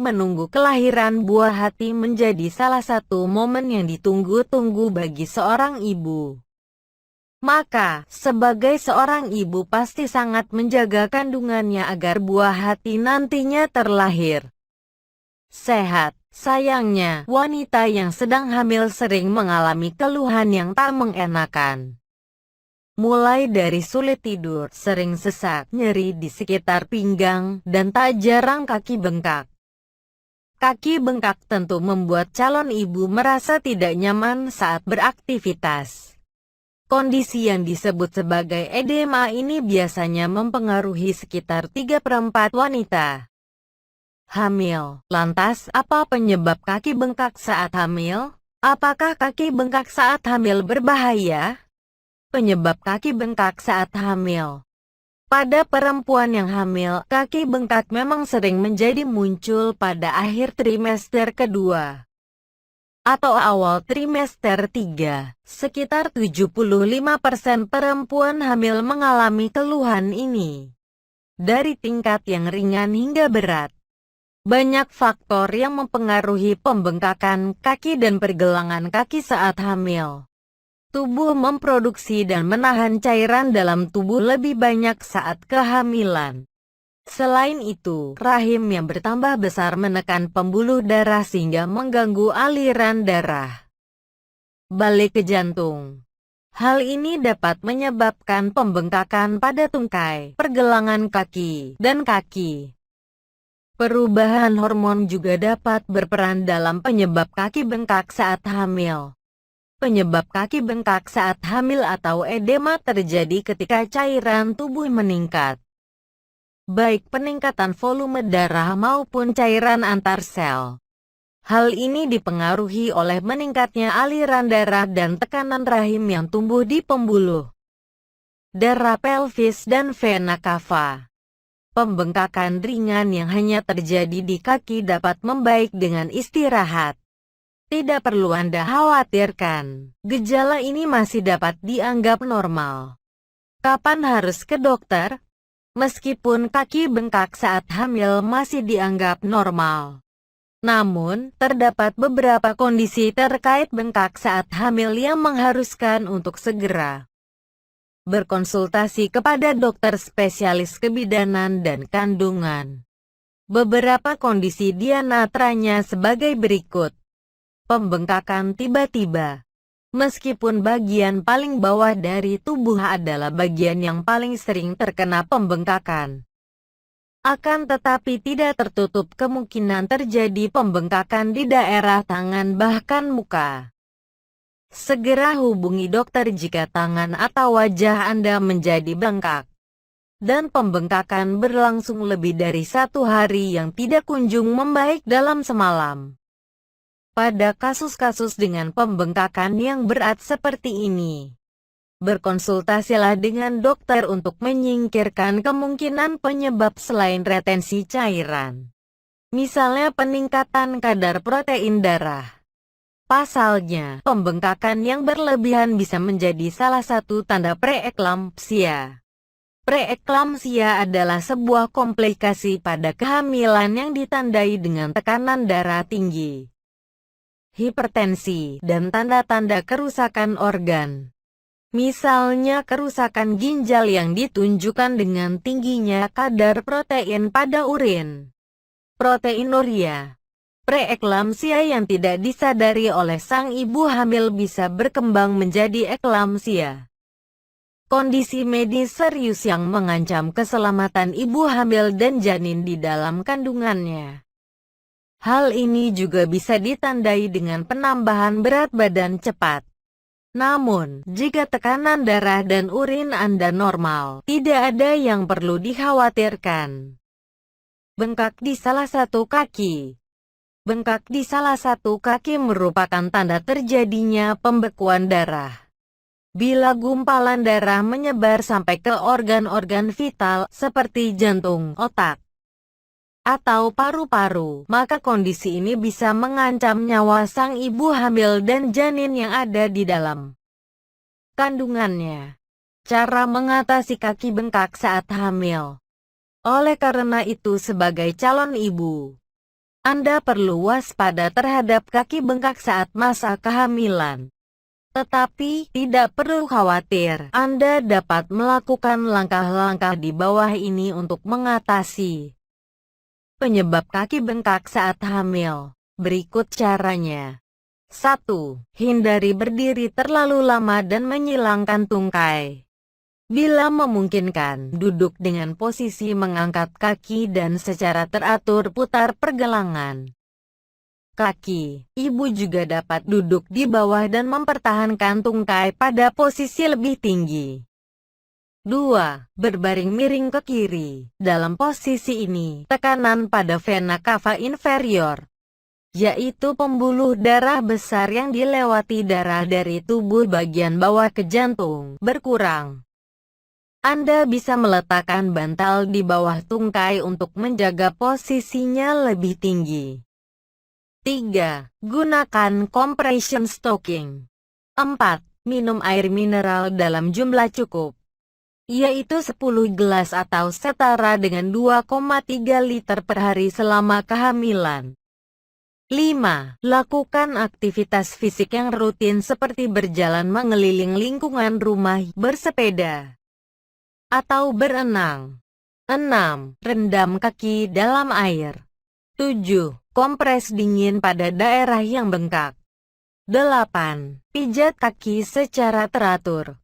Menunggu kelahiran buah hati menjadi salah satu momen yang ditunggu-tunggu bagi seorang ibu. Maka, sebagai seorang ibu pasti sangat menjaga kandungannya agar buah hati nantinya terlahir sehat. Sayangnya, wanita yang sedang hamil sering mengalami keluhan yang tak mengenakan. Mulai dari sulit tidur, sering sesak, nyeri di sekitar pinggang, dan tak jarang kaki bengkak. Kaki bengkak tentu membuat calon ibu merasa tidak nyaman saat beraktivitas. Kondisi yang disebut sebagai edema ini biasanya mempengaruhi sekitar 3/4 wanita hamil. Lantas, apa penyebab kaki bengkak saat hamil? Apakah kaki bengkak saat hamil berbahaya? Penyebab kaki bengkak saat hamil. Pada perempuan yang hamil, kaki bengkak memang sering menjadi muncul pada akhir trimester kedua atau awal trimester 3. Sekitar 75% perempuan hamil mengalami keluhan ini, dari tingkat yang ringan hingga berat. Banyak faktor yang mempengaruhi pembengkakan kaki dan pergelangan kaki saat hamil. Tubuh memproduksi dan menahan cairan dalam tubuh lebih banyak saat kehamilan. Selain itu, rahim yang bertambah besar menekan pembuluh darah sehingga mengganggu aliran darah balik ke jantung. Hal ini dapat menyebabkan pembengkakan pada tungkai, pergelangan kaki, dan kaki. Perubahan hormon juga dapat berperan dalam penyebab kaki bengkak saat hamil. Penyebab kaki bengkak saat hamil atau edema terjadi ketika cairan tubuh meningkat. Baik peningkatan volume darah maupun cairan antar sel. Hal ini dipengaruhi oleh meningkatnya aliran darah dan tekanan rahim yang tumbuh di pembuluh darah pelvis dan vena cava. Pembengkakan ringan yang hanya terjadi di kaki dapat membaik dengan istirahat. Tidak perlu Anda khawatirkan, gejala ini masih dapat dianggap normal. Kapan harus ke dokter? Meskipun kaki bengkak saat hamil masih dianggap normal, namun, terdapat beberapa kondisi terkait bengkak saat hamil yang mengharuskan untuk segera berkonsultasi kepada dokter spesialis kebidanan dan kandungan. Beberapa kondisi diantaranya sebagai berikut. Pembengkakan tiba-tiba. Meskipun bagian paling bawah dari tubuh adalah bagian yang paling sering terkena pembengkakan, akan tetapi tidak tertutup kemungkinan terjadi pembengkakan di daerah tangan bahkan muka. Segera hubungi dokter jika tangan atau wajah Anda menjadi bengkak, dan pembengkakan berlangsung lebih dari 1 hari yang tidak kunjung membaik dalam semalam. Pada kasus-kasus dengan pembengkakan yang berat seperti ini, berkonsultasilah dengan dokter untuk menyingkirkan kemungkinan penyebab selain retensi cairan. Misalnya peningkatan kadar protein darah. Pasalnya, pembengkakan yang berlebihan bisa menjadi salah satu tanda preeklampsia. Preeklampsia adalah sebuah komplikasi pada kehamilan yang ditandai dengan tekanan darah tinggi, hipertensi, dan tanda-tanda kerusakan organ. Misalnya kerusakan ginjal yang ditunjukkan dengan tingginya kadar protein pada urin, proteinuria. Preeklampsia yang tidak disadari oleh sang ibu hamil bisa berkembang menjadi eklampsia. Kondisi medis serius yang mengancam keselamatan ibu hamil dan janin di dalam kandungannya. Hal ini juga bisa ditandai dengan penambahan berat badan cepat. Namun, jika tekanan darah dan urin Anda normal, tidak ada yang perlu dikhawatirkan. Bengkak di salah satu kaki. Bengkak di salah satu kaki merupakan tanda terjadinya pembekuan darah. Bila gumpalan darah menyebar sampai ke organ-organ vital seperti jantung, otak, atau paru-paru, maka kondisi ini bisa mengancam nyawa sang ibu hamil dan janin yang ada di dalam kandungannya. Cara mengatasi kaki bengkak saat hamil. Oleh karena itu sebagai calon ibu, Anda perlu waspada terhadap kaki bengkak saat masa kehamilan. Tetapi, tidak perlu khawatir, Anda dapat melakukan langkah-langkah di bawah ini untuk mengatasi penyebab kaki bengkak saat hamil. Berikut caranya. 1. Hindari berdiri terlalu lama dan menyilangkan tungkai. Bila memungkinkan, duduk dengan posisi mengangkat kaki dan secara teratur putar pergelangan kaki. Ibu juga dapat duduk di bawah dan mempertahankan tungkai pada posisi lebih tinggi. 2. Berbaring miring ke kiri. Dalam posisi ini, tekanan pada vena cava inferior, yaitu pembuluh darah besar yang dilewati darah dari tubuh bagian bawah ke jantung, berkurang. Anda bisa meletakkan bantal di bawah tungkai untuk menjaga posisinya lebih tinggi. 3. Gunakan compression stocking. 4. Minum air mineral dalam jumlah cukup, yaitu 10 gelas atau setara dengan 2,3 liter per hari selama kehamilan. 5. Lakukan aktivitas fisik yang rutin seperti berjalan mengeliling lingkungan rumah, bersepeda, atau berenang. 6. Rendam kaki dalam air. 7. Kompres dingin pada daerah yang bengkak. 8. Pijat kaki secara teratur.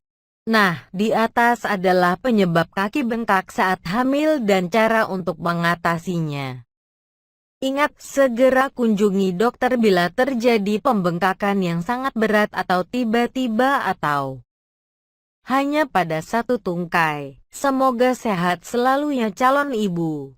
Nah, di atas adalah penyebab kaki bengkak saat hamil dan cara untuk mengatasinya. Ingat, segera kunjungi dokter bila terjadi pembengkakan yang sangat berat atau tiba-tiba atau hanya pada satu tungkai. Semoga sehat selalu ya calon ibu.